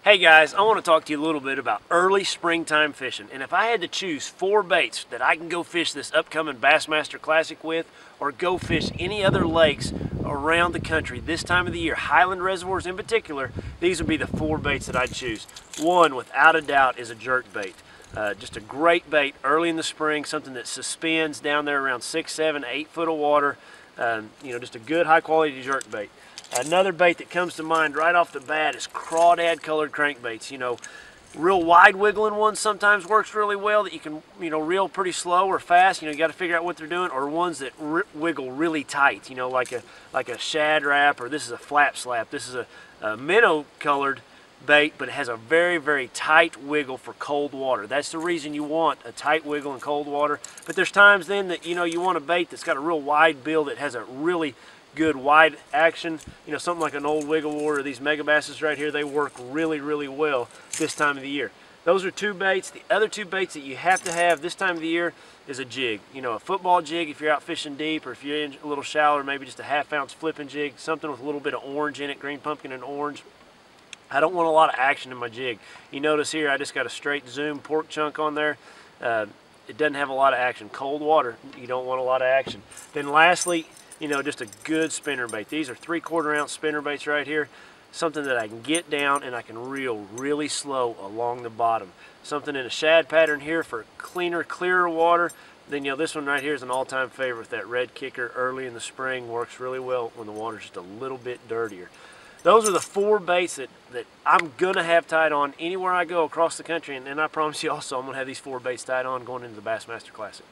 Hey guys, I want to talk to you a little bit about early springtime fishing. And if I had to choose 4 baits that I can go fish this upcoming Bassmaster Classic with, or go fish any other lakes around the country this time of the year, Highland reservoirs in particular, these would be the 4 baits that I'd choose. One, without a doubt, is a jerkbait. Just a great bait early in the spring, something that suspends down there around 6, 7, 8 foot of water. Just a good high quality jerkbait. Another bait that comes to mind right off the bat is crawdad colored crankbaits. Real wide wiggling ones sometimes works really well that you can, reel pretty slow or fast. You got to figure out what they're doing, or ones that wiggle really tight, like a shad wrap, or this is a flap slap. This is a minnow colored bait, but it has a very, very tight wiggle for cold water. That's the reason you want a tight wiggle in cold water. But there's times then that, you want a bait that's got a real wide bill that has a really good wide action. Something like an old wiggle wart or these mega basses right here, they work really, really well this time of the year. Those are 2 baits. The other 2 baits that you have to have this time of the year is a jig. A football jig if you're out fishing deep, or if you're in a little shallower, maybe just a 1/2 ounce flipping jig, something with a little bit of orange in it, green pumpkin and orange. I don't want a lot of action in my jig. You notice here I just got a straight zoom pork chunk on there. It doesn't have a lot of action. Cold water, you don't want a lot of action. Then lastly, just a good spinner bait. These are 3/4 ounce spinner baits right here. Something that I can get down and I can reel really slow along the bottom. Something in a shad pattern here for cleaner, clearer water. Then this one right here is an all-time favorite with that red kicker early in the spring. Works really well when the water's just a little bit dirtier. Those are the 4 baits that I'm gonna have tied on anywhere I go across the country, and I promise you also I'm gonna have these 4 baits tied on going into the Bassmaster Classic.